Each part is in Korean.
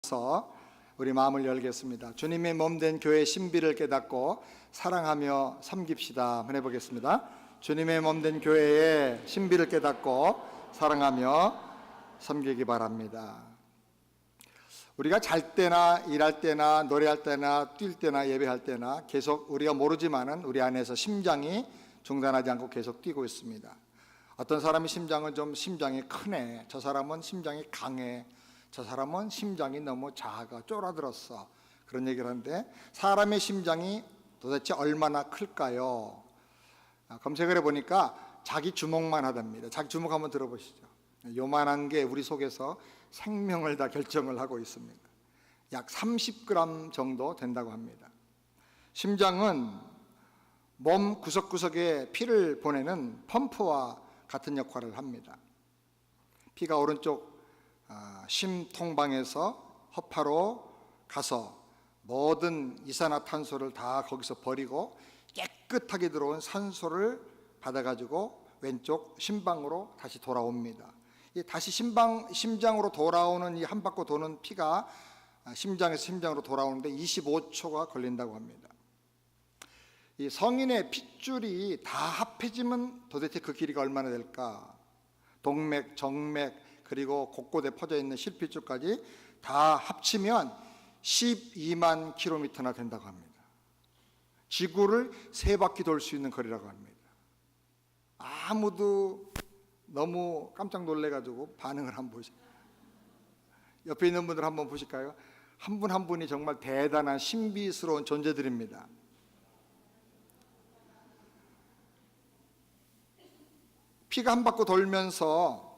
서 우리 마음을 열겠습니다. 주님의 몸된 교회의 신비를 깨닫고 사랑하며 섬깁시다. 한번 해보겠습니다. 주님의 몸된 교회의 신비를 깨닫고 사랑하며 섬기기 바랍니다. 우리가 잘 때나 일할 때나 노래할 때나 뛸 때나 예배할 때나 계속 우리가 모르지만은 우리 안에서 심장이 중단하지 않고 계속 뛰고 있습니다. 어떤 사람이 심장이 크네, 저 사람은 심장이 강해, 저 사람은 심장이 너무 작아, 쫄아들었어, 그런 얘기를 하는데 사람의 심장이 도대체 얼마나 클까요? 검색을 해보니까 자기 주먹만 하답니다. 자기 주먹 한번 들어보시죠. 요만한 게 우리 속에서 생명을 다 결정을 하고 있습니다. 약 30g 정도 된다고 합니다. 심장은 몸 구석구석에 피를 보내는 펌프와 같은 역할을 합니다. 피가 오른쪽 심통방에서 허파로 가서 모든 이산화탄소를 다 거기서 버리고 깨끗하게 들어온 산소를 받아가지고 왼쪽 심방으로 다시 돌아옵니다. 다시 심장으로 돌아오는 이 한 바퀴 도는 피가 심장에서 심장으로 돌아오는데 25초가 걸린다고 합니다. 이 성인의 핏줄이 다 합해지면 도대체 그 길이가 얼마나 될까? 동맥, 정맥, 그리고 곳곳에 퍼져 있는 실핏줄까지 다 합치면 12만 킬로미터나 된다고 합니다. 지구를 3바퀴 돌 수 있는 거리라고 합니다. 아무도 너무 깜짝 놀래가지고 반응을 한번 보시죠. 옆에 있는 분들 한번 보실까요? 한 분 한 분이 정말 대단한 신비스러운 존재들입니다. 피가 한 바퀴 돌면서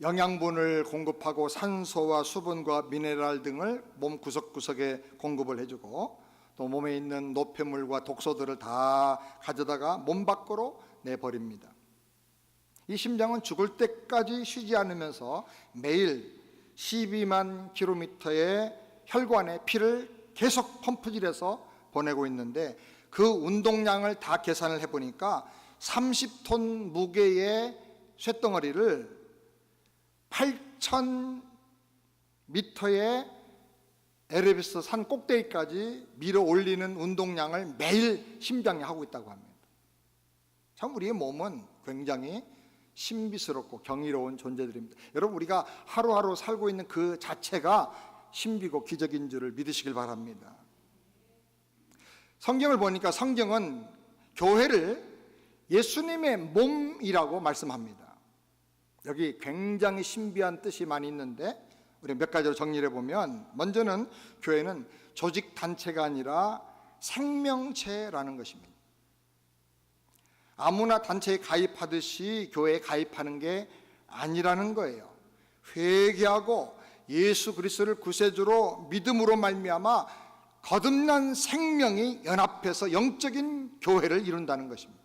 영양분을 공급하고 산소와 수분과 미네랄 등을 몸 구석구석에 공급을 해주고 또 몸에 있는 노폐물과 독소들을 다 가져다가 몸 밖으로 내버립니다. 이 심장은 죽을 때까지 쉬지 않으면서 매일 12만 킬로미터의 혈관에 피를 계속 펌프질해서 보내고 있는데 그 운동량을 다 계산을 해보니까 30톤 무게의 쇳덩어리를 8,000m의 에베레스트 산 꼭대기까지 밀어 올리는 운동량을 매일 심장이 하고 있다고 합니다. 참 우리의 몸은 굉장히 신비스럽고 경이로운 존재들입니다. 여러분, 우리가 하루하루 살고 있는 그 자체가 신비고 기적인 줄을 믿으시길 바랍니다. 성경을 보니까 성경은 교회를 예수님의 몸이라고 말씀합니다. 여기 굉장히 신비한 뜻이 많이 있는데 우리 몇 가지로 정리를 해보면, 먼저는 교회는 조직 단체가 아니라 생명체라는 것입니다. 아무나 단체에 가입하듯이 교회에 가입하는 게 아니라는 거예요. 회개하고 예수 그리스도를 구세주로 믿음으로 말미암아 거듭난 생명이 연합해서 영적인 교회를 이룬다는 것입니다.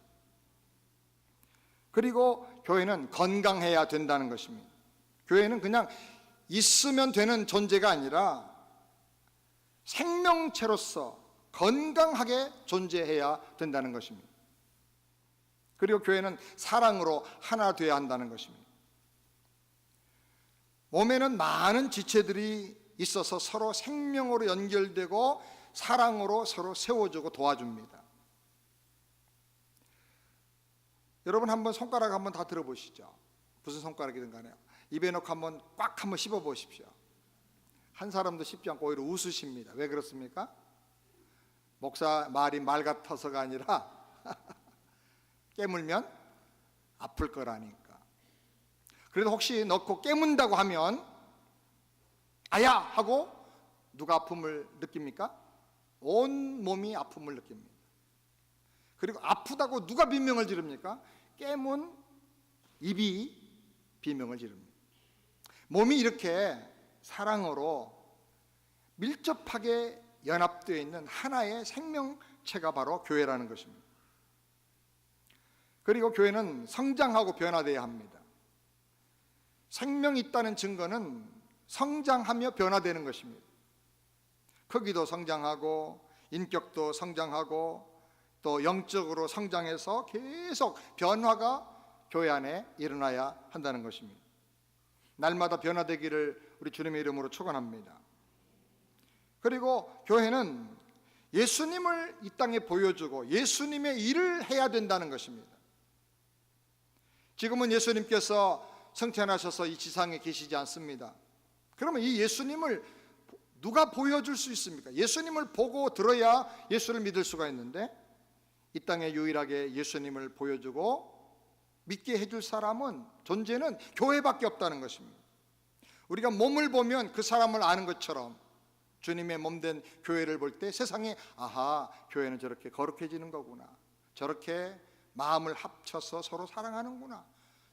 그리고 교회는 건강해야 된다는 것입니다. 교회는 그냥 있으면 되는 존재가 아니라 생명체로서 건강하게 존재해야 된다는 것입니다. 그리고 교회는 사랑으로 하나 되어야 한다는 것입니다. 몸에는 많은 지체들이 있어서 서로 생명으로 연결되고 사랑으로 서로 세워주고 도와줍니다. 여러분, 한번 손가락 한번 다 들어보시죠. 무슨 손가락이든 간에요. 입에 넣고 한번 꽉 한번 씹어 보십시오. 한 사람도 씹지 않고 오히려 웃으십니다. 왜 그렇습니까? 목사 말이 말 같아서가 아니라 깨물면 아플 거라니까. 그래도 혹시 넣고 깨문다고 하면 아야! 하고 누가 아픔을 느낍니까? 온 몸이 아픔을 느낍니다. 그리고 아프다고 누가 비명을 지릅니까? 깨문 입이 비명을 지릅니다. 몸이 이렇게 사랑으로 밀접하게 연합되어 있는 하나의 생명체가 바로 교회라는 것입니다. 그리고 교회는 성장하고 변화되어야 합니다. 생명이 있다는 증거는 성장하며 변화되는 것입니다. 크기도 성장하고 인격도 성장하고 또 영적으로 성장해서 계속 변화가 교회 안에 일어나야 한다는 것입니다. 날마다 변화되기를 우리 주님의 이름으로 축원합니다. 그리고 교회는 예수님을 이 땅에 보여주고 예수님의 일을 해야 된다는 것입니다. 지금은 예수님께서 승천하셔서 이 지상에 계시지 않습니다. 그러면 이 예수님을 누가 보여줄 수 있습니까? 예수님을 보고 들어야 예수를 믿을 수가 있는데, 이 땅에 유일하게 예수님을 보여주고 믿게 해줄 사람은, 존재는 교회밖에 없다는 것입니다. 우리가 몸을 보면 그 사람을 아는 것처럼 주님의 몸된 교회를 볼 때 세상에, 아하, 교회는 저렇게 거룩해지는 거구나, 저렇게 마음을 합쳐서 서로 사랑하는구나,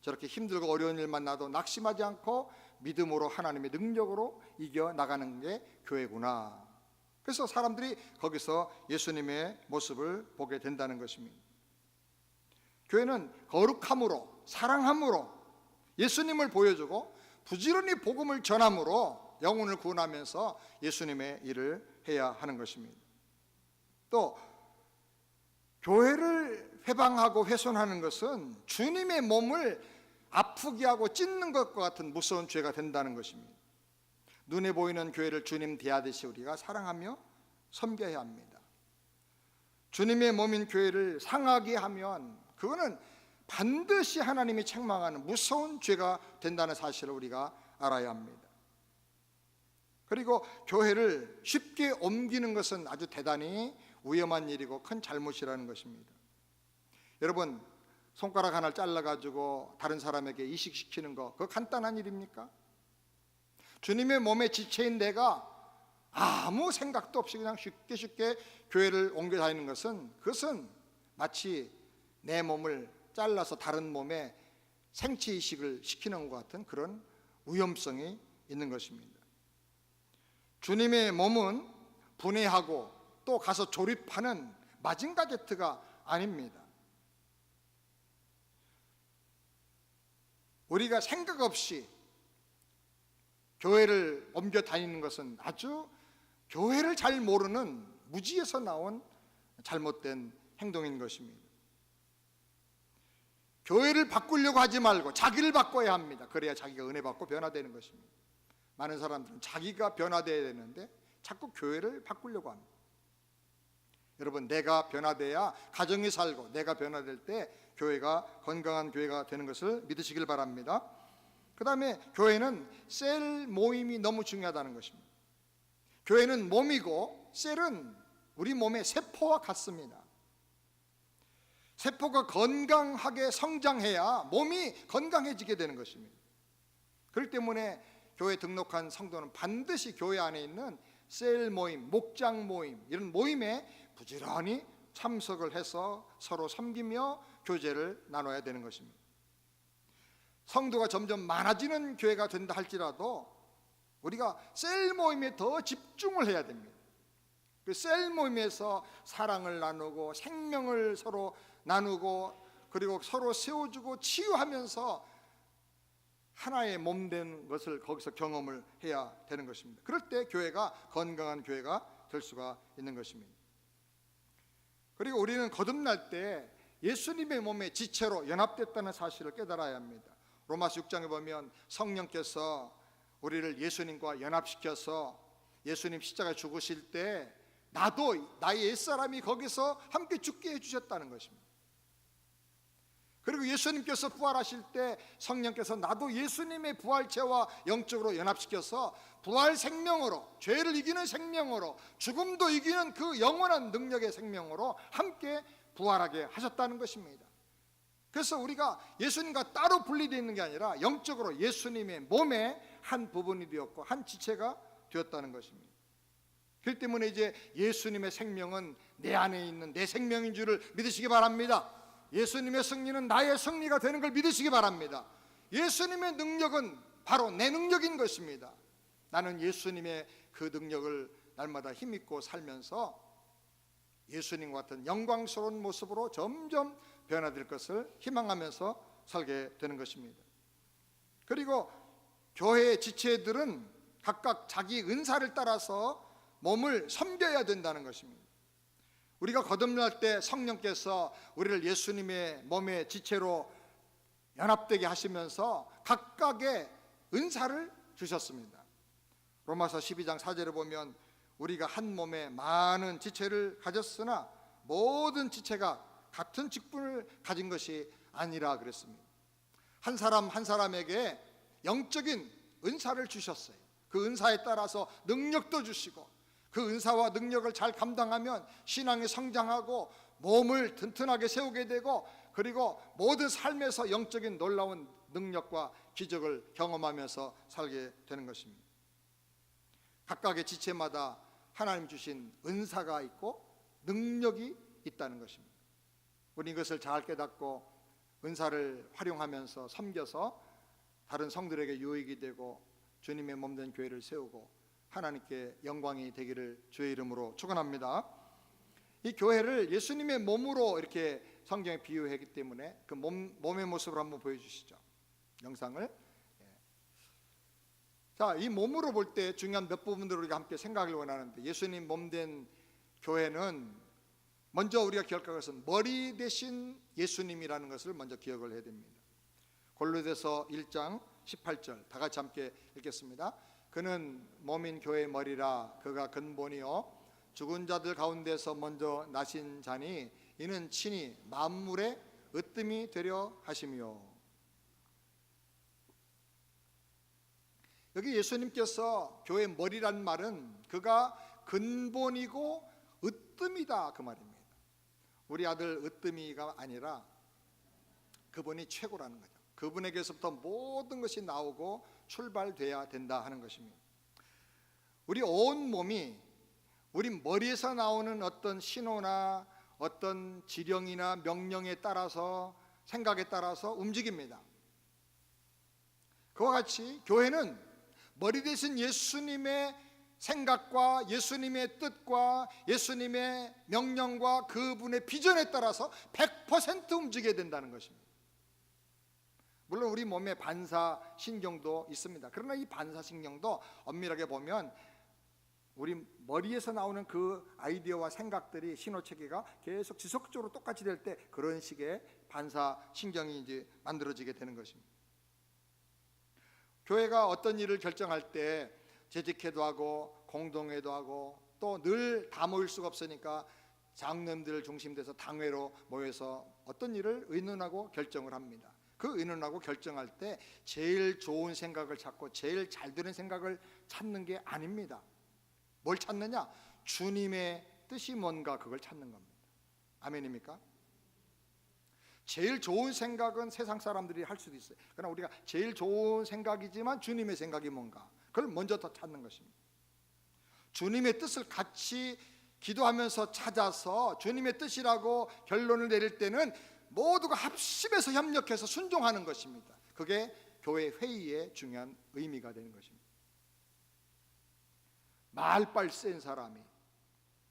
저렇게 힘들고 어려운 일 만나도 낙심하지 않고 믿음으로 하나님의 능력으로 이겨나가는 게 교회구나. 그래서 사람들이 거기서 예수님의 모습을 보게 된다는 것입니다. 교회는 거룩함으로, 사랑함으로 예수님을 보여주고 부지런히 복음을 전함으로 영혼을 구원하면서 예수님의 일을 해야 하는 것입니다. 또 교회를 회방하고 훼손하는 것은 주님의 몸을 아프게 하고 찢는 것과 같은 무서운 죄가 된다는 것입니다. 눈에 보이는 교회를 주님 대하듯이 우리가 사랑하며 섬겨야 합니다. 주님의 몸인 교회를 상하게 하면 그거는 반드시 하나님이 책망하는 무서운 죄가 된다는 사실을 우리가 알아야 합니다. 그리고 교회를 쉽게 옮기는 것은 아주 대단히 위험한 일이고 큰 잘못이라는 것입니다. 여러분, 손가락 하나를 잘라가지고 다른 사람에게 이식시키는 거, 그거 간단한 일입니까? 주님의 몸의 지체인 내가 아무 생각도 없이 그냥 쉽게 교회를 옮겨 다니는 것은, 그것은 마치 내 몸을 잘라서 다른 몸에 생체 이식을 시키는 것 같은 그런 위험성이 있는 것입니다. 주님의 몸은 분해하고 또 가서 조립하는 마징가제트가 아닙니다. 우리가 생각 없이 교회를 옮겨 다니는 것은 아주 교회를 잘 모르는 무지에서 나온 잘못된 행동인 것입니다. 교회를 바꾸려고 하지 말고 자기를 바꿔야 합니다. 그래야 자기가 은혜 받고 변화되는 것입니다. 많은 사람들은 자기가 변화되어야 되는데 자꾸 교회를 바꾸려고 합니다. 여러분, 내가 변화돼야 가정이 살고, 내가 변화될 때 교회가 건강한 교회가 되는 것을 믿으시길 바랍니다. 그 다음에 교회는 셀 모임이 너무 중요하다는 것입니다. 교회는 몸이고 셀은 우리 몸의 세포와 같습니다. 세포가 건강하게 성장해야 몸이 건강해지게 되는 것입니다. 그렇기 때문에 교회 등록한 성도는 반드시 교회 안에 있는 셀 모임, 목장 모임, 이런 모임에 부지런히 참석을 해서 서로 섬기며 교제를 나눠야 되는 것입니다. 성도가 점점 많아지는 교회가 된다 할지라도 우리가 셀 모임에 더 집중을 해야 됩니다. 그 셀 모임에서 사랑을 나누고 생명을 서로 나누고 그리고 서로 세워주고 치유하면서 하나의 몸 된 것을 거기서 경험을 해야 되는 것입니다. 그럴 때 교회가 건강한 교회가 될 수가 있는 것입니다. 그리고 우리는 거듭날 때 예수님의 몸의 지체로 연합됐다는 사실을 깨달아야 합니다. 로마서 6장에 보면 성령께서 우리를 예수님과 연합시켜서 예수님 십자가에 죽으실 때 나도 나의 옛사람이 거기서 함께 죽게 해주셨다는 것입니다. 그리고 예수님께서 부활하실 때 성령께서 나도 예수님의 부활체와 영적으로 연합시켜서 부활 생명으로, 죄를 이기는 생명으로, 죽음도 이기는 그 영원한 능력의 생명으로 함께 부활하게 하셨다는 것입니다. 그래서 우리가 예수님과 따로 분리되어 있는 게 아니라 영적으로 예수님의 몸의 한 부분이 되었고 한 지체가 되었다는 것입니다. 그렇기 때문에 이제 예수님의 생명은 내 안에 있는 내 생명인 줄을 믿으시기 바랍니다. 예수님의 승리는 나의 승리가 되는 걸 믿으시기 바랍니다. 예수님의 능력은 바로 내 능력인 것입니다. 나는 예수님의 그 능력을 날마다 힘입고 살면서 예수님과 같은 영광스러운 모습으로 점점 변화될 것을 희망하면서 살게 되는 것입니다. 그리고 교회의 지체들은 각각 자기 은사를 따라서 몸을 섬겨야 된다는 것입니다. 우리가 거듭날 때 성령께서 우리를 예수님의 몸의 지체로 연합되게 하시면서 각각의 은사를 주셨습니다. 로마서 12장 4절에 보면 우리가 한 몸에 많은 지체를 가졌으나 모든 지체가 같은 직분을 가진 것이 아니라 그랬습니다. 한 사람 한 사람에게 영적인 은사를 주셨어요. 그 은사에 따라서 능력도 주시고, 그 은사와 능력을 잘 감당하면 신앙이 성장하고 몸을 튼튼하게 세우게 되고, 그리고 모든 삶에서 영적인 놀라운 능력과 기적을 경험하면서 살게 되는 것입니다. 각각의 지체마다 하나님 주신 은사가 있고 능력이 있다는 것입니다. 우리 이것을 잘 깨닫고 은사를 활용하면서 섬겨서 다른 성들에게 유익이 되고 주님의 몸된 교회를 세우고 하나님께 영광이 되기를 주의 이름으로 축원합니다. 이 교회를 예수님의 몸으로 이렇게 성경에 비유했기 때문에 그 몸의 모습을 한번 보여주시죠. 영상을. 자, 이 몸으로 볼 때 중요한 몇 부분들을 우리가 함께 생각을 원하는데, 예수님 몸된 교회는 먼저 우리가 기억할 것은 머리 대신 예수님이라는 것을 먼저 기억을 해야 됩니다. 골로새서 1장 18절 다 같이 함께 읽겠습니다. 그는 몸인 교회의 머리라. 그가 근본이요 죽은 자들 가운데서 먼저 나신 자니 이는 친히 만물의 으뜸이 되려 하시며. 여기 예수님께서 교회의 머리란 말은 그가 근본이고 으뜸이다 그 말입니다. 우리 아들 으뜸이가 아니라 그분이 최고라는 거죠. 그분에게서부터 모든 것이 나오고 출발돼야 된다 하는 것입니다. 우리 온 몸이 우리 머리에서 나오는 어떤 신호나 어떤 지령이나 명령에 따라서, 생각에 따라서 움직입니다. 그와 같이 교회는 머리 대신 예수님의 생각과 예수님의 뜻과 예수님의 명령과 그분의 비전에 따라서 100% 움직여야 된다는 것입니다. 물론 우리 몸에 반사신경도 있습니다. 그러나 이 반사신경도 엄밀하게 보면 우리 머리에서 나오는 그 아이디어와 생각들이 신호체계가 계속 지속적으로 똑같이 될 때 그런 식의 반사신경이 이제 만들어지게 되는 것입니다. 교회가 어떤 일을 결정할 때 재직회도 하고 공동회도 하고 또 늘 다 모일 수가 없으니까 장로님들 중심돼서 당회로 모여서 어떤 일을 의논하고 결정을 합니다. 그 의논하고 결정할 때 제일 좋은 생각을 찾고 제일 잘 되는 생각을 찾는 게 아닙니다. 뭘 찾느냐? 주님의 뜻이 뭔가 그걸 찾는 겁니다. 아멘입니까? 제일 좋은 생각은 세상 사람들이 할 수도 있어요. 그러나 우리가 제일 좋은 생각이지만 주님의 생각이 뭔가 그걸 먼저 더 찾는 것입니다. 주님의 뜻을 같이 기도하면서 찾아서 주님의 뜻이라고 결론을 내릴 때는 모두가 합심해서 협력해서 순종하는 것입니다. 그게 교회 회의의 중요한 의미가 되는 것입니다. 말빨 센 사람이,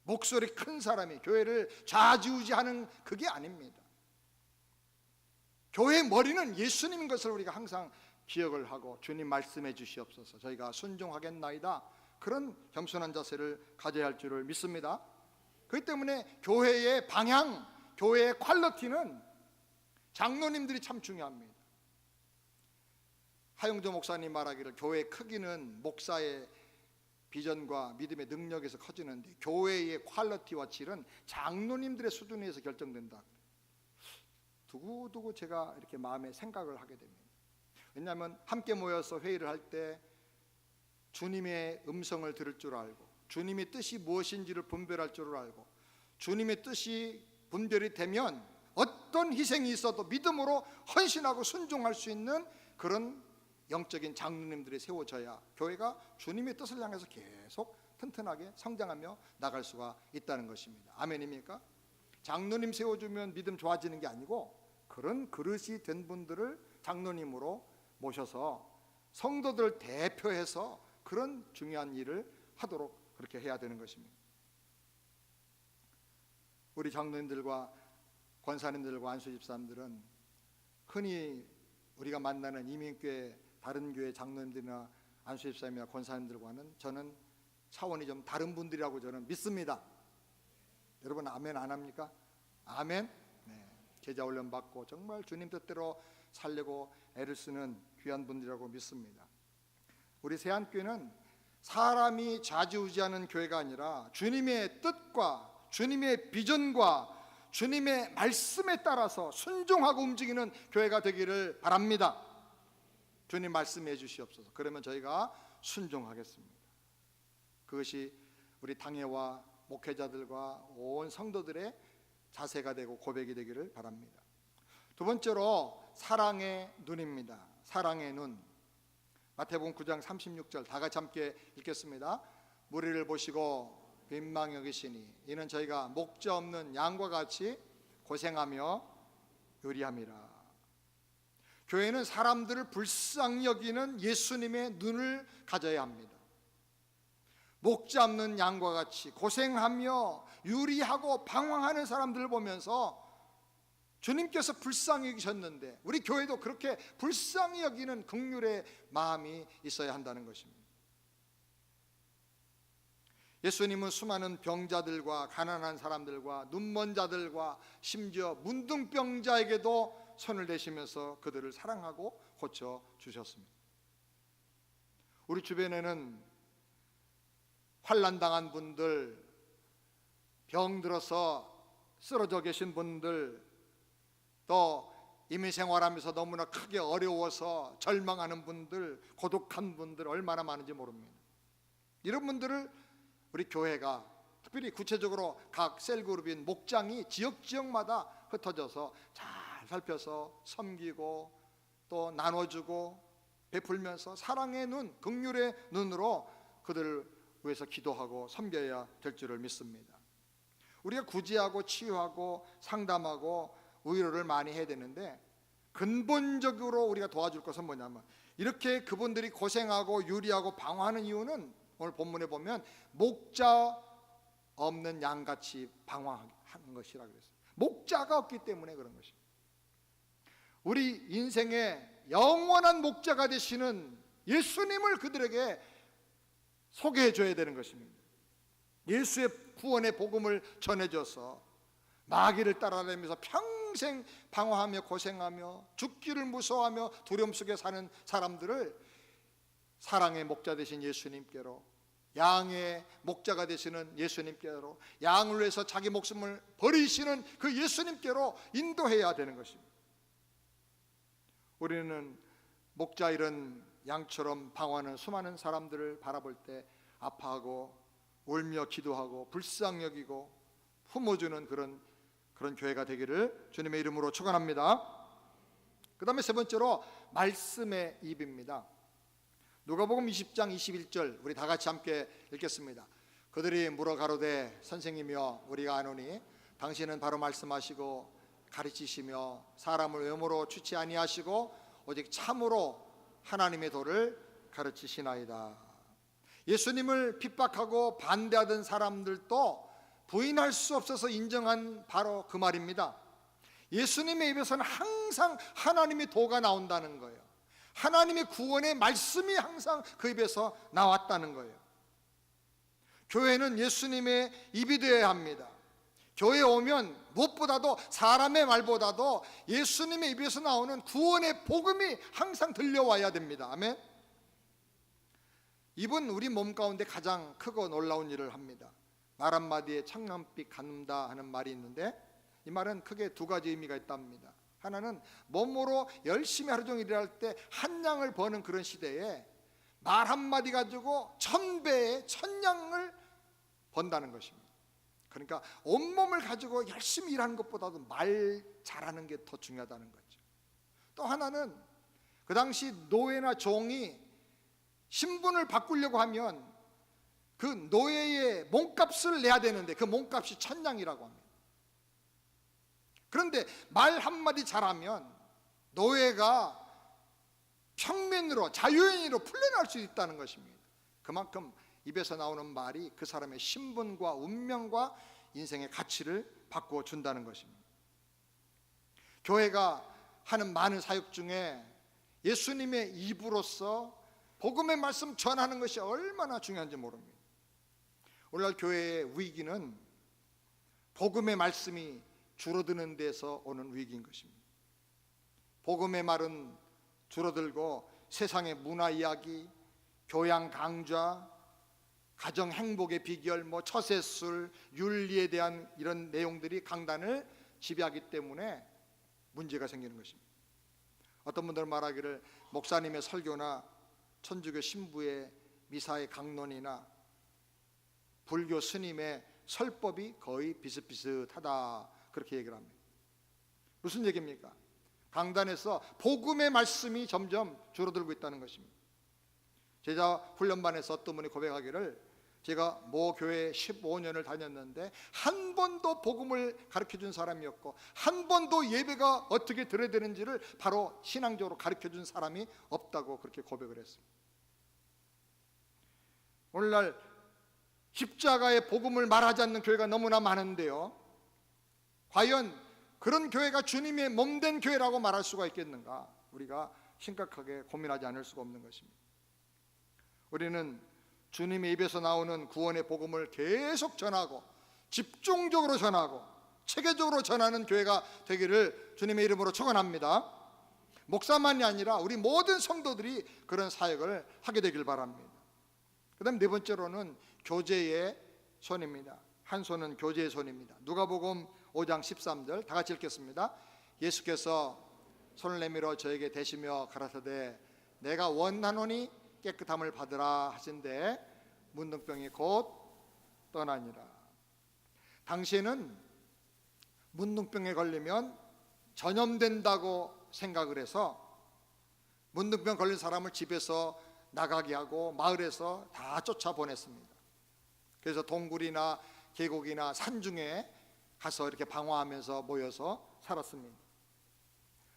목소리 큰 사람이 교회를 좌지우지하는 그게 아닙니다. 교회의 머리는 예수님인 것을 우리가 항상 기억을 하고 주님 말씀해 주시옵소서 저희가 순종하겠나이다, 그런 겸손한 자세를 가져야 할 줄을 믿습니다. 그렇기 때문에 교회의 방향, 교회의 퀄리티는 장로님들이 참 중요합니다. 하용조 목사님 말하기를 교회의 크기는 목사의 비전과 믿음의 능력에서 커지는데 교회의 퀄리티와 질은 장로님들의 수준에서 결정된다. 두고두고 제가 이렇게 마음에 생각을 하게 됩니다. 왜냐하면 함께 모여서 회의를 할 때 주님의 음성을 들을 줄 알고 주님의 뜻이 무엇인지를 분별할 줄 알고 주님의 뜻이 분별이 되면 어떤 희생이 있어도 믿음으로 헌신하고 순종할 수 있는 그런 영적인 장로님들이 세워져야 교회가 주님의 뜻을 향해서 계속 튼튼하게 성장하며 나갈 수가 있다는 것입니다. 아멘입니까? 장로님 세워주면 믿음 좋아지는 게 아니고 그런 그릇이 된 분들을 장로님으로 모셔서 성도들 대표해서 그런 중요한 일을 하도록 그렇게 해야 되는 것입니다. 우리 장로님들과 권사님들과 안수집사님들은 흔히 우리가 만나는 이민교회 다른 교회 장로님들이나 안수집사님이나 권사님들과는 저는 차원이 좀 다른 분들이라고 저는 믿습니다. 여러분 아멘 안 합니까? 아멘. 네. 제자 훈련 받고 정말 주님 뜻대로 살려고 애를 쓰는 귀한 분들이라고 믿습니다. 우리 세안교회는 사람이 좌지우지하는 교회가 아니라 주님의 뜻과 주님의 비전과 주님의 말씀에 따라서 순종하고 움직이는 교회가 되기를 바랍니다. 주님 말씀해 주시옵소서. 그러면 저희가 순종하겠습니다. 그것이 우리 당회와 목회자들과 온 성도들의 자세가 되고 고백이 되기를 바랍니다. 두 번째로 사랑의 눈입니다. 사랑의 눈. 마태복음 9장 36절 다 같이 함께 읽겠습니다. 무리를 보시고 민망히 여기시니 이는 저희가 목자 없는 양과 같이 고생하며 요리함이라. 교회는 사람들을 불쌍히 여기는 예수님의 눈을 가져야 합니다. 목자 없는 양과 같이 고생하며 유리하고 방황하는 사람들을 보면서 주님께서 불쌍히 여기셨는데 우리 교회도 그렇게 불쌍히 여기는 긍휼의 마음이 있어야 한다는 것입니다. 예수님은 수많은 병자들과 가난한 사람들과 눈먼 자들과 심지어 문둥병자에게도 손을 대시면서 그들을 사랑하고 고쳐주셨습니다. 우리 주변에는 환난당한 분들, 병들어서 쓰러져 계신 분들, 또 이민생활하면서 너무나 크게 어려워서 절망하는 분들, 고독한 분들 얼마나 많은지 모릅니다. 이런 분들을 우리 교회가 특별히 구체적으로 각 셀그룹인 목장이 지역마다 흩어져서 잘 살펴서 섬기고 또 나눠주고 베풀면서 사랑의 눈, 긍휼의 눈으로 그들을 위해서 기도하고 섬겨야 될 줄을 믿습니다. 우리가 구제하고 치유하고 상담하고 위로를 많이 해야 되는데 근본적으로 우리가 도와줄 것은 뭐냐면 이렇게 그분들이 고생하고 유리하고 방황하는 이유는 오늘 본문에 보면 목자 없는 양같이 방황하는 것이라 그랬어요. 목자가 없기 때문에 그런 것입니다. 우리 인생의 영원한 목자가 되시는 예수님을 그들에게 소개해 줘야 되는 것입니다. 예수의 구원의 복음을 전해줘서 마귀를 따라다니면서 평생 방황하며 고생하며 죽기를 무서워하며 두려움 속에 사는 사람들을 사랑의 목자 되신 예수님께로, 양의 목자가 되시는 예수님께로, 양을 위해서 자기 목숨을 버리시는 그 예수님께로 인도해야 되는 것입니다. 우리는 목자 잃은 양처럼 방황하는 수많은 사람들을 바라볼 때 아파하고 울며 기도하고 불쌍히 여기고 품어주는 그런 교회가 되기를 주님의 이름으로 축원합니다. 그 다음에 세 번째로 말씀의 입입니다. 누가복음 20장 21절 우리 다 같이 함께 읽겠습니다. 그들이 물어 가로되 선생님이여 우리가 아노니 당신은 바로 말씀하시고 가르치시며 사람을 외모로 취치 아니하시고 오직 참으로 하나님의 도를 가르치시나이다. 예수님을 핍박하고 반대하던 사람들도 부인할 수 없어서 인정한 바로 그 말입니다. 예수님의 입에서는 항상 하나님의 도가 나온다는 거예요. 하나님의 구원의 말씀이 항상 그 입에서 나왔다는 거예요. 교회는 예수님의 입이 되어야 합니다. 교회에 오면 무엇보다도 사람의 말보다도 예수님의 입에서 나오는 구원의 복음이 항상 들려와야 됩니다. 아멘. 입은 우리 몸 가운데 가장 크고 놀라운 일을 합니다. 말 한마디에 청량빛 갖는다 하는 말이 있는데 이 말은 크게 두 가지 의미가 있답니다. 하나는 몸으로 열심히 하루 종일 일할 때 한 양을 버는 그런 시대에 말 한마디 가지고 1000배의 1000양을 번다는 것입니다. 그러니까 온몸을 가지고 열심히 일하는 것보다도 말 잘하는 게 더 중요하다는 거죠. 또 하나는 그 당시 노예나 종이 신분을 바꾸려고 하면 그 노예의 몸값을 내야 되는데 그 몸값이 1000양이라고 합니다. 그런데 말 한마디 잘하면 노예가 평면으로 자유인으로 풀려날 수 있다는 것입니다. 그만큼 입에서 나오는 말이 그 사람의 신분과 운명과 인생의 가치를 바꾸어 준다는 것입니다. 교회가 하는 많은 사역 중에 예수님의 입으로서 복음의 말씀 전하는 것이 얼마나 중요한지 모릅니다. 오늘날 교회의 위기는 복음의 말씀이 줄어드는 데서 오는 위기인 것입니다. 복음의 말은 줄어들고 세상의 문화 이야기, 교양 강좌, 가정 행복의 비결, 뭐 처세술, 윤리에 대한 이런 내용들이 강단을 지배하기 때문에 문제가 생기는 것입니다. 어떤 분들은 말하기를 목사님의 설교나 천주교 신부의 미사의 강론이나 불교 스님의 설법이 거의 비슷비슷하다, 그렇게 얘기를 합니다. 무슨 얘기입니까? 강단에서 복음의 말씀이 점점 줄어들고 있다는 것입니다. 제자 훈련반에서 어떤 분이 고백하기를 제가 모 교회에 15년을 다녔는데 한 번도 복음을 가르쳐준 사람이 없고 한 번도 예배가 어떻게 드려야 되는지를 바로 신앙적으로 가르쳐준 사람이 없다고 그렇게 고백을 했습니다. 오늘날 십자가의 복음을 말하지 않는 교회가 너무나 많은데요, 과연 그런 교회가 주님의 몸된 교회라고 말할 수가 있겠는가? 우리가 심각하게 고민하지 않을 수가 없는 것입니다. 우리는 주님의 입에서 나오는 구원의 복음을 계속 전하고 집중적으로 전하고 체계적으로 전하는 교회가 되기를 주님의 이름으로 축원합니다. 목사만이 아니라 우리 모든 성도들이 그런 사역을 하게 되길 바랍니다. 그 다음 네 번째로는 교제의 손입니다. 한 손은 교제의 손입니다. 누가복음 5장 13절 다 같이 읽겠습니다. 예수께서 손을 내밀어 저에게 대시며 가라사대 내가 원하노니 깨끗함을 받으라 하신데 문둥병이 곧 떠나니라. 당시에는 문둥병에 걸리면 전염된다고 생각을 해서 문둥병 걸린 사람을 집에서 나가게 하고 마을에서 다 쫓아보냈습니다. 그래서 동굴이나 계곡이나 산중에 가서 이렇게 방화하면서 모여서 살았습니다.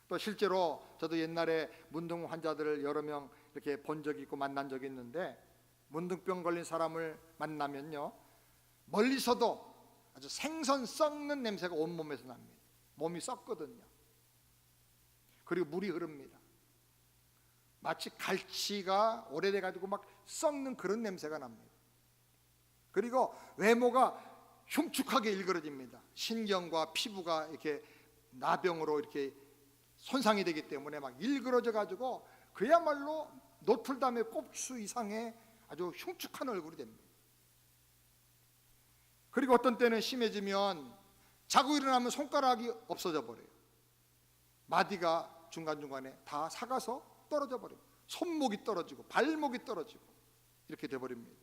또 실제로 저도 옛날에 문둥 환자들을 여러 명 이렇게 본 적이 있고 만난 적이 있는데, 문둥병 걸린 사람을 만나면요, 멀리서도 아주 생선 썩는 냄새가 온몸에서 납니다. 몸이 썩거든요. 그리고 물이 흐릅니다. 마치 갈치가 오래돼 가지고 막 썩는 그런 냄새가 납니다. 그리고 외모가 흉측하게 일그러집니다. 신경과 피부가 이렇게 나병으로 이렇게 손상이 되기 때문에 막 일그러져 가지고 그야말로 노틀담의 꼽수 이상의 아주 흉측한 얼굴이 됩니다. 그리고 어떤 때는 심해지면 자고 일어나면 손가락이 없어져 버려요. 마디가 중간중간에 다 삭아서 떨어져 버려요. 손목이 떨어지고 발목이 떨어지고 이렇게 돼버립니다.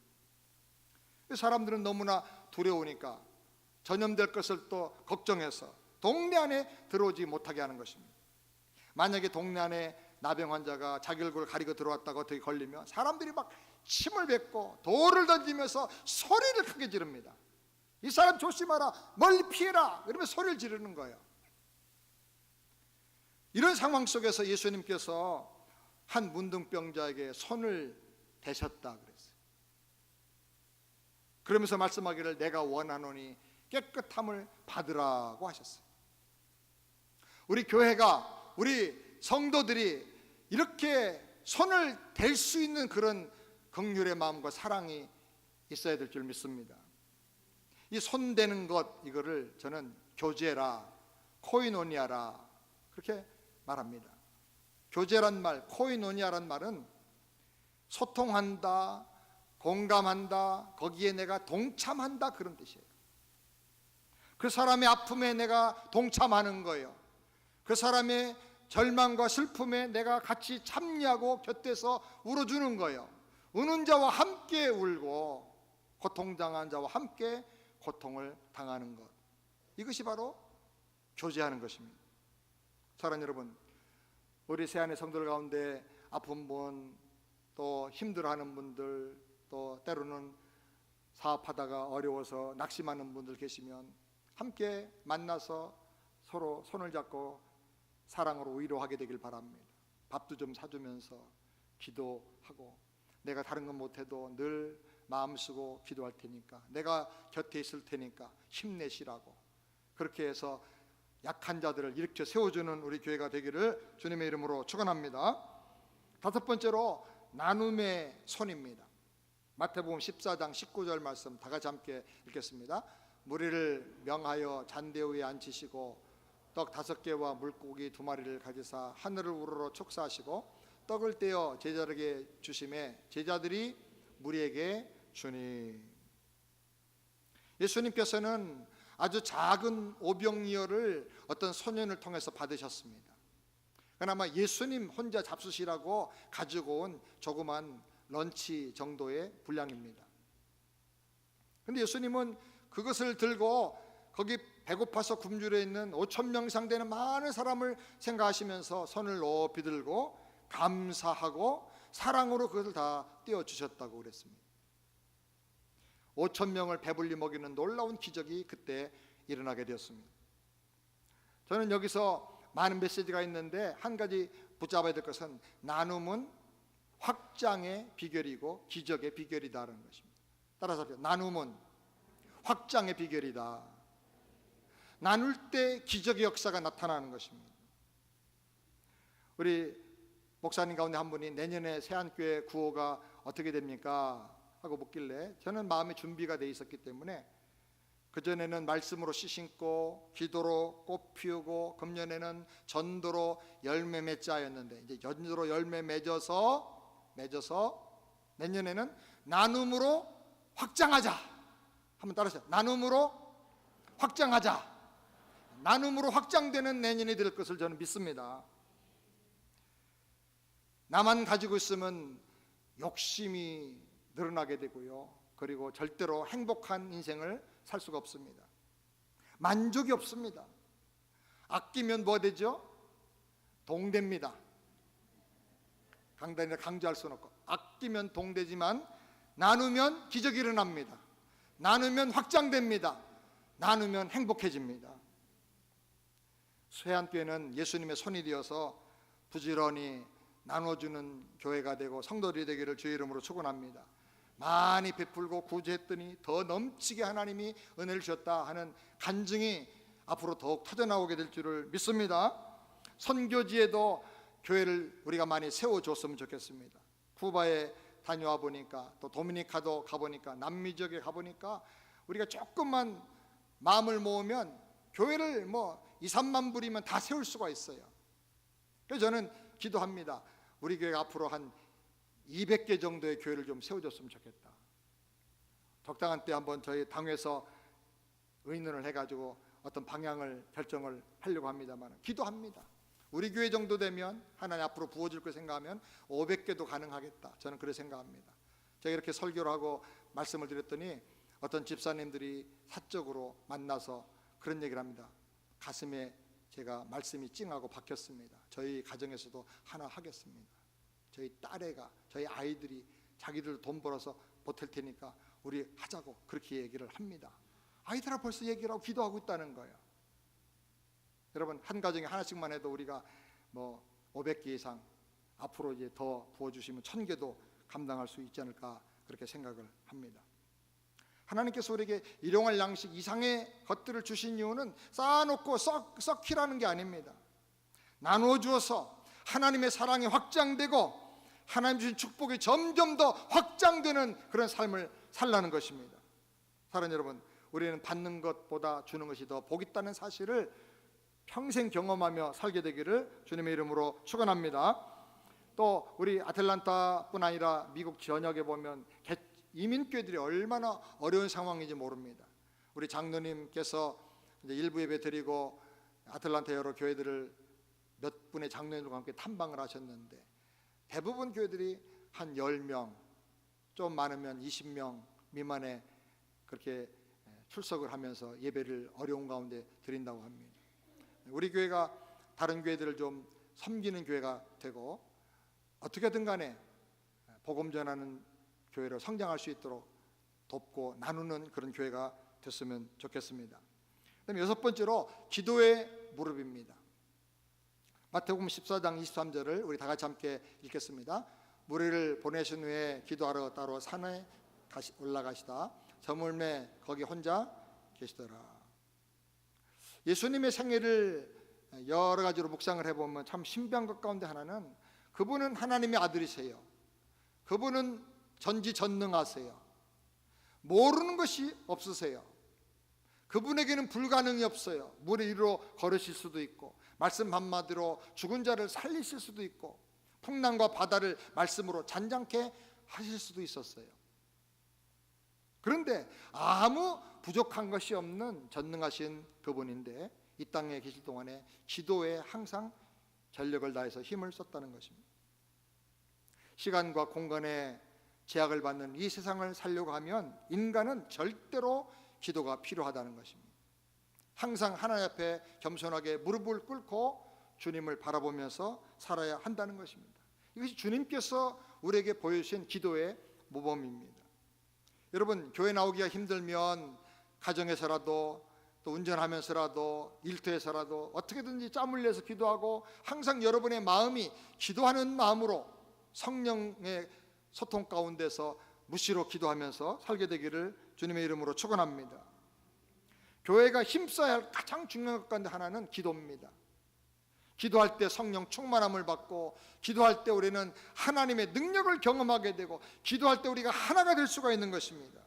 사람들은 너무나 두려우니까 전염될 것을 또 걱정해서 동네 안에 들어오지 못하게 하는 것입니다. 만약에 동네 안에 나병 환자가 자기 얼굴을 가리고 들어왔다가 어떻게 걸리면 사람들이 막 침을 뱉고 돌을 던지면서 소리를 크게 지릅니다. 이 사람 조심하라, 멀리 피해라, 그러면 소리를 지르는 거예요. 이런 상황 속에서 예수님께서 한 문둥병자에게 손을 대셨다 그랬어요. 그러면서 말씀하기를 내가 원하노니 깨끗함을 받으라고 하셨어요. 우리 교회가, 우리 성도들이 이렇게 손을 댈 수 있는 그런 긍휼의 마음과 사랑이 있어야 될 줄 믿습니다. 이 손대는 것, 이거를 저는 교제라, 코이노니아라 그렇게 말합니다. 교제란 말, 코이노니아란 말은 소통한다, 공감한다, 거기에 내가 동참한다, 그런 뜻이에요. 그 사람의 아픔에 내가 동참하는 거예요. 그 사람의 절망과 슬픔에 내가 같이 참여하고 곁에서 울어주는 거예요. 우는 자와 함께 울고 고통당한 자와 함께 고통을 당하는 것, 이것이 바로 교제하는 것입니다. 사랑하는 여러분, 우리 새안의 성도들 가운데 아픈 분, 또 힘들어하는 분들, 또 때로는 사업하다가 어려워서 낙심하는 분들 계시면 함께 만나서 서로 손을 잡고 사랑으로 위로하게 되길 바랍니다. 밥도 좀 사주면서 기도하고, 내가 다른 건 못해도 늘 마음 쓰고 기도할 테니까, 내가 곁에 있을 테니까 힘내시라고, 그렇게 해서 약한 자들을 일으켜 세워주는 우리 교회가 되기를 주님의 이름으로 축원합니다. 다섯 번째로 나눔의 손입니다. 마태복음 14장 19절 말씀 다 같이 함께 읽겠습니다. 무리를 명하여 잔대 위에 앉히시고 떡 5개와 물고기 2마리를 가지사 하늘을 우러러 촉사하시고 떡을 떼어 제자들에게 주심에 제자들이 무리에게 주님. 예수님께서는 아주 작은 오병이어를 어떤 소년을 통해서 받으셨습니다. 그나마 예수님 혼자 잡수시라고 가지고 온 조그만 런치 정도의 분량입니다. 근데 예수님은 그것을 들고 거기 배고파서 굶주려 있는 5천 명 이상 되는 많은 사람을 생각하시면서 손을 높이 들고 감사하고 사랑으로 그것을 다 띄워주셨다고 그랬습니다. 5천 명을 배불리 먹이는 놀라운 기적이 그때 일어나게 되었습니다. 저는 여기서 많은 메시지가 있는데 한 가지 붙잡아야 될 것은 나눔은 확장의 비결이고 기적의 비결이다라는 것입니다. 따라서 나눔은 확장의 비결이다. 나눌 때 기적의 역사가 나타나는 것입니다. 우리 목사님 가운데 한 분이 내년에 세안교회 구호가 어떻게 됩니까? 하고 묻길래 저는 마음의 준비가 돼 있었기 때문에 그전에는 말씀으로 씨 심고 기도로 꽃 피우고 금년에는 전도로 열매 맺자였는데 이제 전도로 열매 맺어서 내년에는 나눔으로 확장하자. 한번 따라하세요. 나눔으로 확장하자. 나눔으로 확장되는 내년이 될 것을 저는 믿습니다. 나만 가지고 있으면 욕심이 늘어나게 되고요. 그리고 절대로 행복한 인생을 살 수가 없습니다. 만족이 없습니다. 아끼면 뭐 되죠? 동됩니다. 강단이라 강조할 수는 없고 아끼면 동되지만 나누면 기적이 일어납니다. 나누면 확장됩니다. 나누면 행복해집니다. 세안교회는 예수님의 손이 되어서 부지런히 나눠주는 교회가 되고 성도들이 되기를 주의 이름으로 축원합니다. 많이 베풀고 구제했더니 더 넘치게 하나님이 은혜를 주셨다 하는 간증이 앞으로 더욱 터져나오게 될 줄을 믿습니다. 선교지에도 교회를 우리가 많이 세워줬으면 좋겠습니다. 쿠바에 다녀와 보니까 또 도미니카도 가보니까 남미 지역에 가보니까 우리가 조금만 마음을 모으면 교회를 뭐 2, 3만 불이면 다 세울 수가 있어요. 그래서 저는 기도합니다. 우리 교회가 앞으로 한 200개 정도의 교회를 좀 세워줬으면 좋겠다. 적당한 때 한번 저희 당에서 의논을 해가지고 어떤 방향을 결정을 하려고 합니다만 기도합니다. 우리 교회 정도 되면 하나님 앞으로 부어줄 걸 생각하면 500개도 가능하겠다. 저는 그렇게 생각합니다. 제가 이렇게 설교를 하고 말씀을 드렸더니 어떤 집사님들이 사적으로 만나서 그런 얘기를 합니다. 가슴에 제가 말씀이 찡하고 박혔습니다. 저희 가정에서도 하나 하겠습니다. 저희 딸애가 저희 아이들이 자기들 돈 벌어서 보탤 테니까 우리 하자고 그렇게 얘기를 합니다. 아이들아 벌써 얘기를 하고 기도하고 있다는 거예요. 여러분 한 가정에 하나씩만 해도 우리가 뭐 500개 이상 앞으로 이제 더 부어주시면 1000개도 감당할 수 있지 않을까 그렇게 생각을 합니다. 하나님께서 우리에게 일용할 양식 이상의 것들을 주신 이유는 쌓아놓고 썩히라는 게 아닙니다. 나누어 주어서 하나님의 사랑이 확장되고 하나님 주신 축복이 점점 더 확장되는 그런 삶을 살라는 것입니다. 사랑하는 여러분, 우리는 받는 것보다 주는 것이 더 복 있다는 사실을 평생 경험하며 살게 되기를 주님의 이름으로 축원합니다. 또 우리 아틀란타뿐 아니라 미국 전역에 보면 이민교회들이 얼마나 어려운 상황인지 모릅니다. 우리 장로님께서 이제 일부 예배 드리고 아틀란타 여러 교회들을 몇 분의 장로님들과 함께 탐방을 하셨는데 대부분 교회들이 한 10명, 좀 많으면 20명 미만에 그렇게 출석을 하면서 예배를 어려운 가운데 드린다고 합니다. 우리 교회가 다른 교회들을 좀 섬기는 교회가 되고 어떻게든 간에 복음 전하는 교회로 성장할 수 있도록 돕고 나누는 그런 교회가 됐으면 좋겠습니다. 그다음에 6번째로 기도의 무릎입니다. 마태복음 14장 23절을 우리 다 같이 함께 읽겠습니다. 무리를 보내신 후에 기도하러 따로 산에 올라가시다 저물매 거기 혼자 계시더라. 예수님의 생애를 여러 가지로 묵상을 해보면 참 신비한 것 가운데 하나는 그분은 하나님의 아들이세요. 그분은 전지전능하세요. 모르는 것이 없으세요. 그분에게는 불가능이 없어요. 물 위로 걸으실 수도 있고 말씀 한마디로 죽은 자를 살리실 수도 있고 풍랑과 바다를 말씀으로 잔잔케 하실 수도 있었어요. 그런데 아무 부족한 것이 없는 전능하신 그분인데 이 땅에 계실 동안에 기도에 항상 전력을 다해서 힘을 썼다는 것입니다. 시간과 공간의 제약을 받는 이 세상을 살려고 하면 인간은 절대로 기도가 필요하다는 것입니다. 항상 하나님 앞에 겸손하게 무릎을 꿇고 주님을 바라보면서 살아야 한다는 것입니다. 이것이 주님께서 우리에게 보여주신 기도의 모범입니다. 여러분, 교회 나오기가 힘들면 가정에서라도 또 운전하면서라도 일터에서라도 어떻게든지 짬을 내서 기도하고 항상 여러분의 마음이 기도하는 마음으로 성령의 소통 가운데서 무시로 기도하면서 살게 되기를 주님의 이름으로 축원합니다. 교회가 힘써야 할 가장 중요한 것 가운데 하나는 기도입니다. 기도할 때 성령 충만함을 받고, 기도할 때 우리는 하나님의 능력을 경험하게 되고, 기도할 때 우리가 하나가 될 수가 있는 것입니다.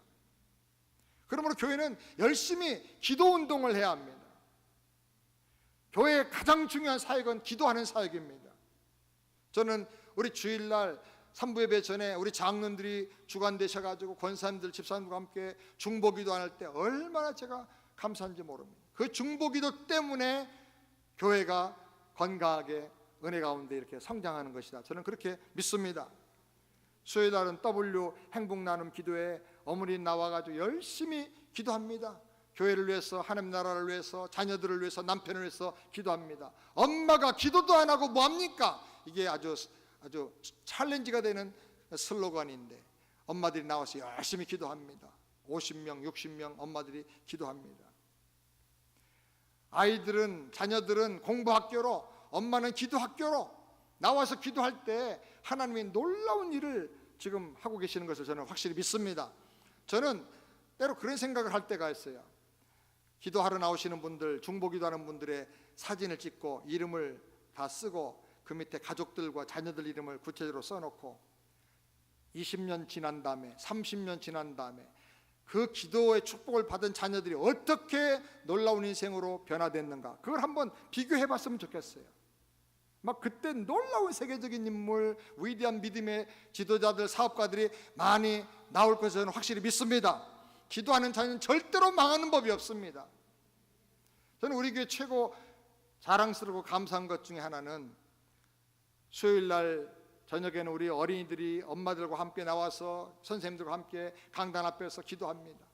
그러므로 교회는 열심히 기도 운동을 해야 합니다. 교회의 가장 중요한 사역은 기도하는 사역입니다. 저는 우리 주일날 삼부예배 전에 우리 장로님들이 주관되셔가지고 권사님들, 집사님들과 함께 중보기도 할 때 얼마나 제가 감사한지 모릅니다. 그 중보기도 때문에 교회가 건강하게 은혜 가운데 이렇게 성장하는 것이다, 저는 그렇게 믿습니다. 수요일날은 W 행복나눔 기도회 어머니 나와가지고 열심히 기도합니다. 교회를 위해서, 하나님 나라를 위해서, 자녀들을 위해서, 남편을 위해서 기도합니다. 엄마가 기도도 안 하고 뭐합니까? 이게 아주 챌린지가 되는 슬로건인데 엄마들이 나와서 열심히 기도합니다. 50명, 60명 엄마들이 기도합니다. 아이들은, 자녀들은 공부학교로, 엄마는 기도학교로 나와서 기도할 때 하나님이 놀라운 일을 지금 하고 계시는 것을 저는 확실히 믿습니다. 저는 때로 그런 생각을 할 때가 있어요. 기도하러 나오시는 분들, 중보기도하는 분들의 사진을 찍고 이름을 다 쓰고 그 밑에 가족들과 자녀들 이름을 구체적으로 써놓고 20년 지난 다음에, 30년 지난 다음에 그 기도의 축복을 받은 자녀들이 어떻게 놀라운 인생으로 변화됐는가, 그걸 한번 비교해 봤으면 좋겠어요. 막 그때 놀라운 세계적인 인물, 위대한 믿음의 지도자들, 사업가들이 많이 나올 것을 저는 확실히 믿습니다. 기도하는 자녀는 절대로 망하는 법이 없습니다. 저는 우리 교회 최고 자랑스럽고 감사한 것 중에 하나는 수요일날 저녁에는 우리 어린이들이 엄마들과 함께 나와서 선생님들과 함께 강단 앞에서 기도합니다.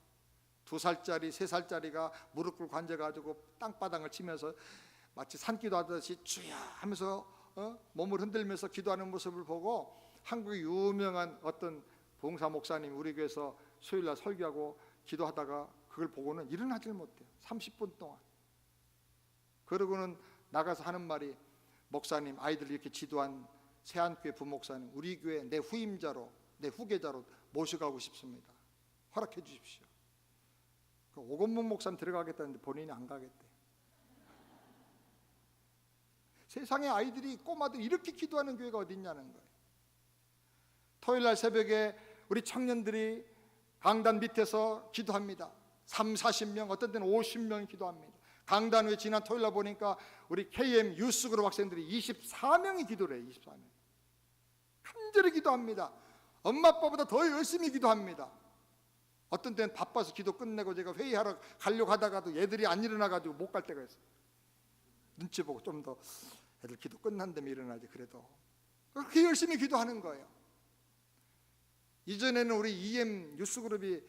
2살짜리, 3살짜리가 무릎 꿇고 앉아가지고 땅바닥을 치면서 마치 산기도 하듯이 주야 하면서 몸을 흔들면서 기도하는 모습을 보고, 한국의 유명한 어떤 봉사 목사님 우리 교회에서 수요일날 설교하고 기도하다가 그걸 보고는 일어나질 못해요. 30분 동안. 그러고는 나가서 하는 말이, 목사님, 아이들 이렇게 지도한 세안교회 부목사님, 우리 교회 내 후임자로, 내 후계자로 모셔가고 싶습니다. 허락해 주십시오. 그 오건문 목사님 들어가겠다는데 본인이 안 가겠대. 세상에 아이들이, 꼬마들 이렇게 기도하는 교회가 어디 있냐는 거예요. 토요일날 새벽에 우리 청년들이 강단 밑에서 기도합니다. 3, 40명, 어떤 때는 50명이 기도합니다. 강단 위에 지난 토요일날 보니까 우리 KM 유스그룹 학생들이 24명이 기도를 해요. 24명. 간절히 기도합니다. 엄마 아빠보다 더 열심히 기도합니다. 어떤 때는 바빠서 기도 끝내고 제가 회의하러 가려고 하다가도 얘들이 안 일어나가지고 못 갈 때가 있어요. 눈치 보고 좀 더 애들 기도 끝난 다음에 일어나지. 그래도 그렇게 열심히 기도하는 거예요. 이전에는 우리 EM 유스그룹이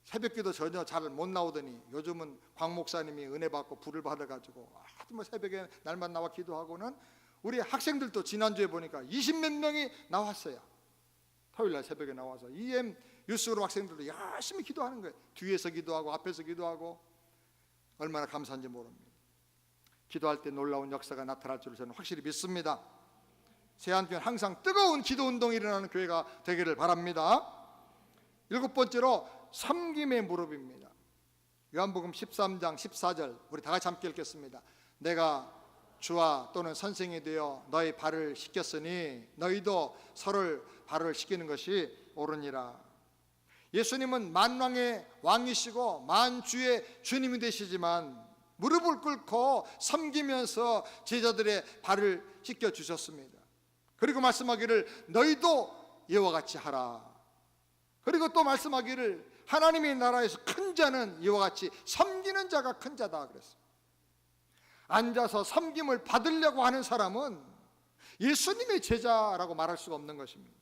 새벽기도 전혀 잘 못 나오더니 요즘은 광 목사님이 은혜 받고 불을 받아가지고 아주 뭐 새벽에 날만 나와 기도하고는 우리 학생들도 지난주에 보니까 20몇 명이 나왔어요. 토요일날 새벽에 나와서 EM 유스그룹 학생들도 열심히 기도하는 거예요. 뒤에서 기도하고 앞에서 기도하고. 얼마나 감사한지 모릅니다. 기도할 때 놀라운 역사가 나타날 줄 저는 확실히 믿습니다. 세안교회는 항상 뜨거운 기도 운동이 일어나는 교회가 되기를 바랍니다. 7번째로 섬김의 무릎입니다. 요한복음 13장 14절 우리 다 같이 함께 읽겠습니다. 내가 주와 또는 선생이 되어 너희 발을 씻겼으니 너희도 서로를 발을 씻기는 것이 옳으니라. 예수님은 만왕의 왕이시고 만주의 주님이 되시지만 무릎을 꿇고 섬기면서 제자들의 발을 씻겨 주셨습니다. 그리고 말씀하기를 너희도 이와 같이 하라. 그리고 또 말씀하기를 하나님의 나라에서 큰 자는 이와 같이 섬기는 자가 큰 자다 그랬어요. 앉아서 섬김을 받으려고 하는 사람은 예수님의 제자라고 말할 수가 없는 것입니다.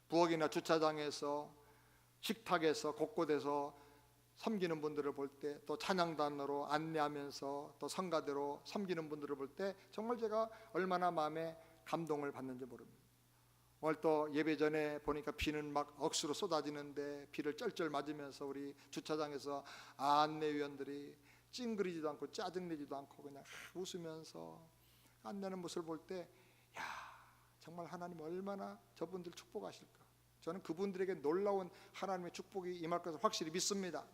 부엌이나 주차장에서, 식탁에서, 곳곳에서 섬기는 분들을 볼 때, 또 찬양단으로 안내하면서 또 성가대로 섬기는 분들을 볼 때 정말 제가 얼마나 마음에 감동을 받는지 모릅니다. 오늘 또 예배 전에 보니까 비는 막 억수로 쏟아지는데 비를 쩔쩔 맞으면서 우리 주차장에서 안내위원들이 찡그리지도 않고 짜증내지도 않고 그냥 웃으면서 안내하는 모습을 볼 때, 야, 정말 하나님 얼마나 저분들 축복하실까. 저는 그분들에게 놀라운 하나님의 축복이 임할 것을 확실히 믿습니다.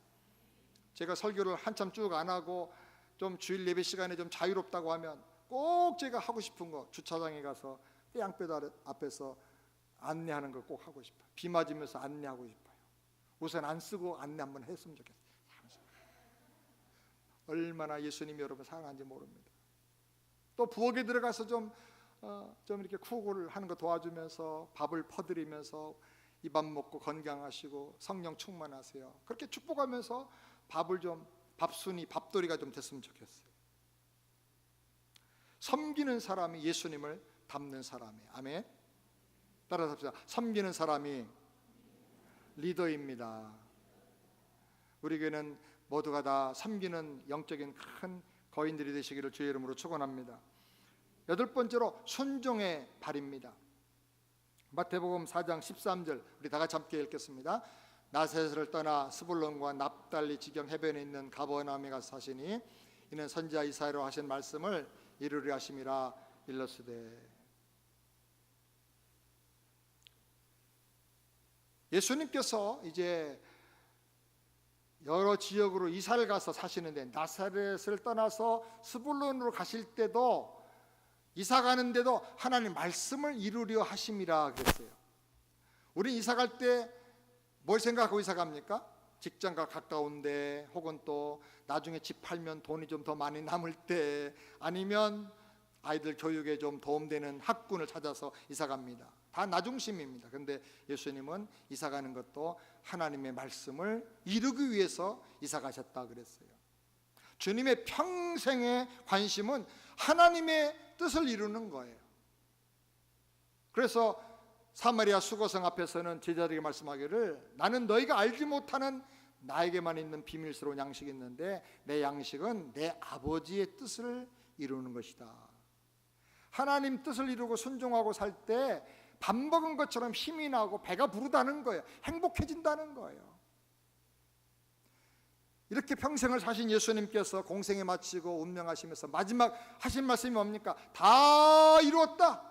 제가 설교를 한참 쭉 안 하고 좀 주일 예배 시간에 좀 자유롭다고 하면 꼭 제가 하고 싶은 거, 주차장에 가서 양뼈 앞에서 안내하는 거 꼭 하고 싶어요. 비 맞으면서 안내하고 싶어요. 우선 안 쓰고 안내 한번 했으면 좋겠어요. 얼마나 예수님이 여러분 사랑하는지 모릅니다. 또 부엌에 들어가서 좀 이렇게 쿠고를 하는 거 도와주면서 밥을 퍼드리면서 이 밥 먹고 건강하시고 성령 충만하세요. 그렇게 축복하면서 밥을 좀 밥순이 밥도리가 좀 됐으면 좋겠어요. 섬기는 사람이 예수님을 닮는 사람이에요. 아멘. 따라서 합시다. 섬기는 사람이 리더입니다. 우리 교회는 모두가 다 섬기는 영적인 큰 거인들이 되시기를 주의 이름으로 축원합니다. 여덟 번째로 순종의 발입니다. 마태복음 4장 13절 우리 다 같이 함께 읽겠습니다. 나사렛을 떠나 스불론과 납달리 지경 해변에 있는 가버나움에 가서 사시니 이는 선지자 이사야로 하신 말씀을 이루려 하심이라 일렀으되. 예수님께서 이제 여러 지역으로 이사를 가서 사시는데 나사렛을 떠나서 스불론으로 가실 때도 이사 가는데도 하나님 말씀을 이루려 하심이라 그랬어요. 우리 이사 갈 때 뭘 생각하고 이사 갑니까? 직장과 가까운데, 혹은 또 나중에 집 팔면 돈이 좀 더 많이 남을 때, 아니면 아이들 교육에 좀 도움되는 학군을 찾아서 이사 갑니다. 다 나중심입니다. 그런데 예수님은 이사 가는 것도 하나님의 말씀을 이루기 위해서 이사 가셨다 그랬어요. 주님의 평생의 관심은 하나님의 뜻을 이루는 거예요. 그래서 사마리아 수고성 앞에서는 제자들에게 말씀하기를, 나는 너희가 알지 못하는 나에게만 있는 비밀스러운 양식이 있는데 내 양식은 내 아버지의 뜻을 이루는 것이다. 하나님 뜻을 이루고 순종하고 살 때 밥 먹은 것처럼 힘이 나고 배가 부르다는 거예요. 행복해진다는 거예요. 이렇게 평생을 사신 예수님께서 공생에 마치고 운명하시면서 마지막 하신 말씀이 뭡니까? 다 이루었다.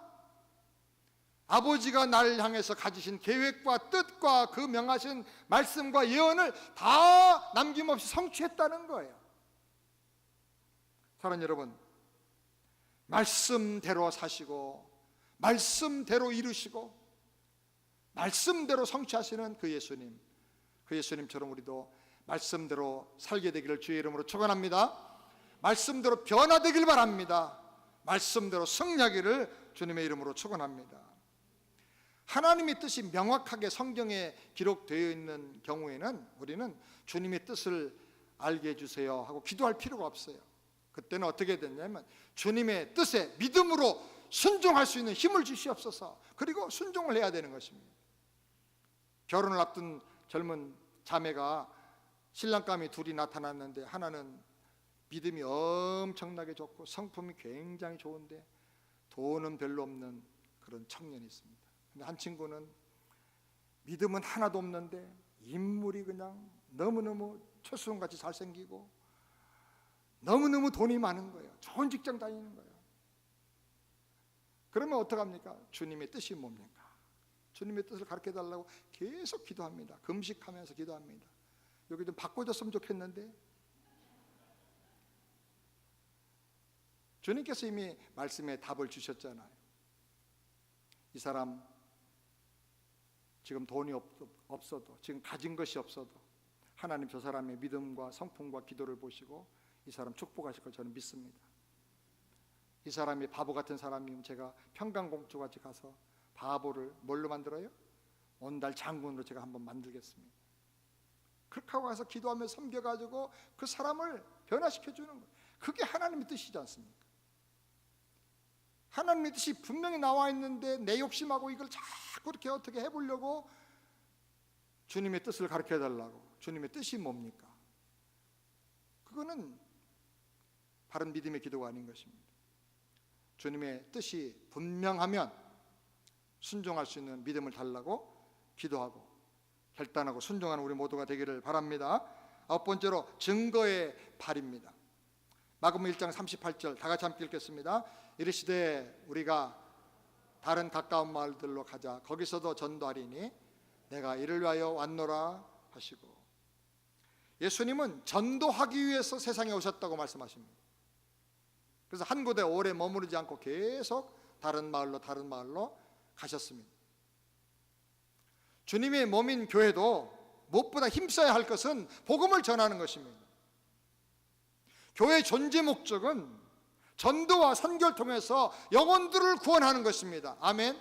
아버지가 나를 향해서 가지신 계획과 뜻과 그 명하신 말씀과 예언을 다 남김없이 성취했다는 거예요. 사랑하는 여러분, 말씀대로 사시고 말씀대로 이루시고 말씀대로 성취하시는 그 예수님처럼 우리도 말씀대로 살게 되기를 주의 이름으로 축원합니다. 말씀대로 변화되길 바랍니다. 말씀대로 승리하기를 주님의 이름으로 축원합니다. 하나님의 뜻이 명확하게 성경에 기록되어 있는 경우에는 우리는 주님의 뜻을 알게 해주세요 하고 기도할 필요가 없어요. 그때는 어떻게 됐냐면 주님의 뜻에 믿음으로 순종할 수 있는 힘을 주시옵소서. 그리고 순종을 해야 되는 것입니다. 결혼을 앞둔 젊은 자매가 신랑감이 둘이 나타났는데, 하나는 믿음이 엄청나게 좋고 성품이 굉장히 좋은데 돈은 별로 없는 그런 청년이 있습니다. 근데 한 친구는 믿음은 하나도 없는데 인물이 그냥 너무너무 철수형같이 잘생기고 너무너무 돈이 많은 거예요. 좋은 직장 다니는 거예요. 그러면 어떡합니까? 주님의 뜻이 뭡니까? 주님의 뜻을 가르쳐달라고 계속 기도합니다. 금식하면서 기도합니다. 여기 좀 바꿔줬으면 좋겠는데. 주님께서 이미 말씀에 답을 주셨잖아요. 이 사람 지금 돈이 없어도, 지금 가진 것이 없어도 하나님 저 사람의 믿음과 성품과 기도를 보시고 이 사람 축복하실 걸 저는 믿습니다. 이 사람이 바보 같은 사람이면 제가 평강공주같이 가서 바보를 뭘로 만들어요? 온달 장군으로 제가 한번 만들겠습니다. 그렇게 하고 가서 기도하며 섬겨가지고 그 사람을 변화시켜 주는 거예요. 그게 하나님의 뜻이지 않습니까? 하나님의 뜻이 분명히 나와 있는데 내 욕심하고 이걸 자꾸 이렇게 어떻게 해보려고 주님의 뜻을 가르쳐 달라고. 주님의 뜻이 뭡니까? 그거는 바른 믿음의 기도가 아닌 것입니다. 주님의 뜻이 분명하면 순종할 수 있는 믿음을 달라고 기도하고 결단하고 순종하는 우리 모두가 되기를 바랍니다. 9번째로 증거의 발입니다. 마가복음 1장 38절 다 같이 함께 읽겠습니다. 이르시되 우리가 다른 가까운 마을들로 가자. 거기서도 전도하리니 내가 이를 위하여 왔노라 하시고, 예수님은 전도하기 위해서 세상에 오셨다고 말씀하십니다. 그래서 한 곳에 오래 머무르지 않고 계속 다른 마을로 가셨습니다. 주님의 몸인 교회도 무엇보다 힘써야 할 것은 복음을 전하는 것입니다. 교회의 존재 목적은 전도와 선교를 통해서 영혼들을 구원하는 것입니다. 아멘.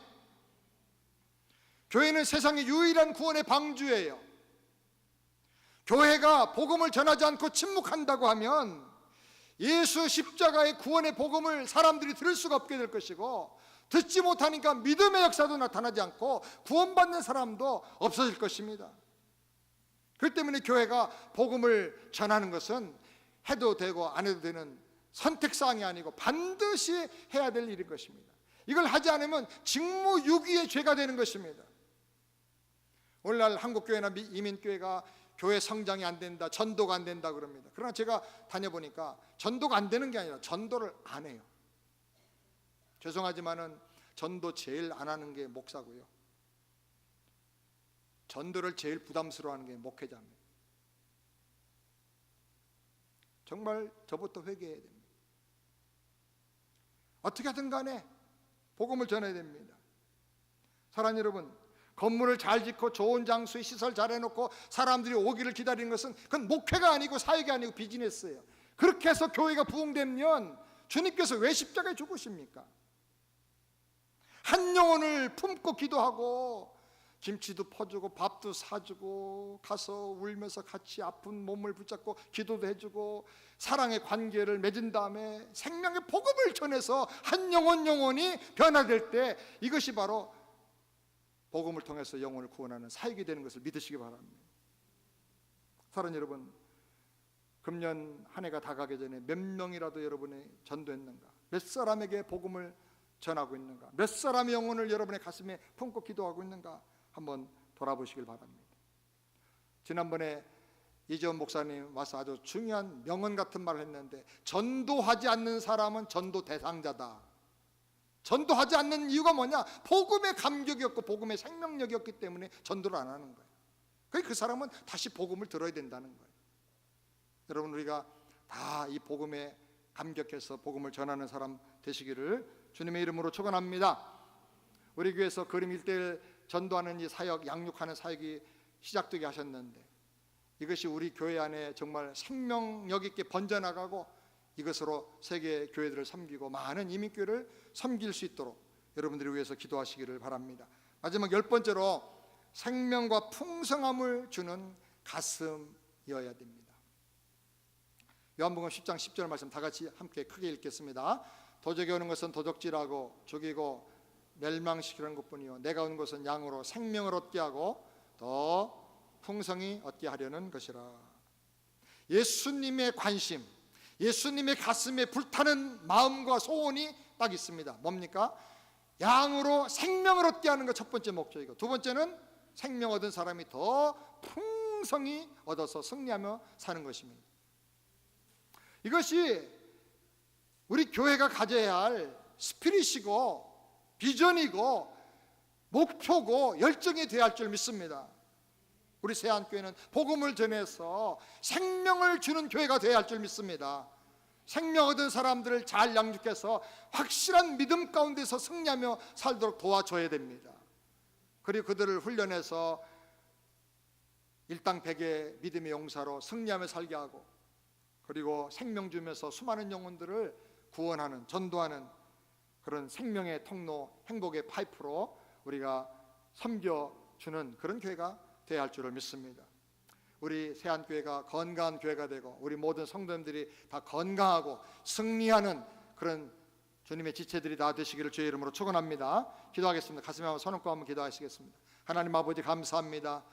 교회는 세상의 유일한 구원의 방주예요. 교회가 복음을 전하지 않고 침묵한다고 하면 예수 십자가의 구원의 복음을 사람들이 들을 수가 없게 될 것이고, 듣지 못하니까 믿음의 역사도 나타나지 않고 구원받는 사람도 없어질 것입니다. 그렇기 때문에 교회가 복음을 전하는 것은 해도 되고 안 해도 되는 선택사항이 아니고 반드시 해야 될 일인 것입니다. 이걸 하지 않으면 직무유기의 죄가 되는 것입니다. 오늘날 한국교회나 이민교회가 교회 성장이 안 된다, 전도가 안 된다 그럽니다. 그러나 제가 다녀보니까 전도가 안 되는 게 아니라 전도를 안 해요. 죄송하지만은 전도 제일 안 하는 게 목사고요. 전도를 제일 부담스러워하는 게 목회자입니다. 정말 저부터 회개해야 됩니다. 어떻게 하든 간에 복음을 전해야 됩니다. 사랑하는 여러분, 건물을 잘 짓고 좋은 장소에 시설 잘 해놓고 사람들이 오기를 기다리는 것은 그건 목회가 아니고 사역이 아니고 비즈니스예요. 그렇게 해서 교회가 부흥되면 주님께서 왜 십자가에 죽으십니까? 한 영혼을 품고 기도하고 김치도 퍼주고 밥도 사주고 가서 울면서 같이 아픈 몸을 붙잡고 기도도 해주고 사랑의 관계를 맺은 다음에 생명의 복음을 전해서 한 영혼이 변화될 때 이것이 바로 복음을 통해서 영혼을 구원하는 사역이 되는 것을 믿으시기 바랍니다. 사랑하는 여러분, 금년 한 해가 다가기 전에 몇 명이라도 여러분이 전도했는가? 몇 사람에게 복음을 전하고 있는가? 몇 사람의 영혼을 여러분의 가슴에 품고 기도하고 있는가? 한번 돌아보시길 바랍니다. 지난번에 이재원 목사님 와서 아주 중요한 명언 같은 말을 했는데, 전도하지 않는 사람은 전도 대상자다. 전도하지 않는 이유가 뭐냐? 복음의 감격이 없고 복음의 생명력이 없기 때문에 전도를 안 하는 거예요. 그 사람은 다시 복음을 들어야 된다는 거예요. 여러분, 우리가 다 이 복음에 감격해서 복음을 전하는 사람 되시기를 주님의 이름으로 축원합니다. 우리 교회에서 그림 1:1 전도하는 이 사역, 양육하는 사역이 시작되게 하셨는데, 이것이 우리 교회 안에 정말 생명력 있게 번져나가고 이것으로 세계 교회들을 섬기고 많은 이민교회를 섬길 수 있도록 여러분들을 위해서 기도하시기를 바랍니다. 마지막 10번째로 생명과 풍성함을 주는 가슴이어야 됩니다. 요한복음 10장 10절 말씀 다 같이 함께 크게 읽겠습니다. 도적이 오는 것은 도적질하고 죽이고 멸망시키는 것뿐이요 내가 온 것은 양으로 생명을 얻게 하고 더 풍성히 얻게 하려는 것이라. 예수님의 관심, 예수님의 가슴에 불타는 마음과 소원이 딱 있습니다. 뭡니까? 양으로 생명을 얻게 하는 것 첫 번째 목적이고, 두 번째는 생명 얻은 사람이 더 풍성히 얻어서 승리하며 사는 것입니다. 이것이 우리 교회가 가져야 할 스피릿이고 비전이고 목표고 열정이 되어야 할 줄 믿습니다. 우리 세안교회는 복음을 전해서 생명을 주는 교회가 되어야 할 줄 믿습니다. 생명 얻은 사람들을 잘 양육해서 확실한 믿음 가운데서 승리하며 살도록 도와줘야 됩니다. 그리고 그들을 훈련해서 일당백의 믿음의 용사로 승리하며 살게 하고, 그리고 생명 주면서 수많은 영혼들을 구원하는, 전도하는 그런 생명의 통로, 행복의 파이프로 우리가 섬겨 주는 그런 교회가 되어야 할 줄을 믿습니다. 우리 세안교회가 건강한 교회가 되고 우리 모든 성도님들이 다 건강하고 승리하는 그런 주님의 지체들이 다 되시기를 주의 이름으로 축원합니다. 기도하겠습니다. 가슴에 한번 손 얹고 한번 기도하시겠습니다. 하나님 아버지 감사합니다.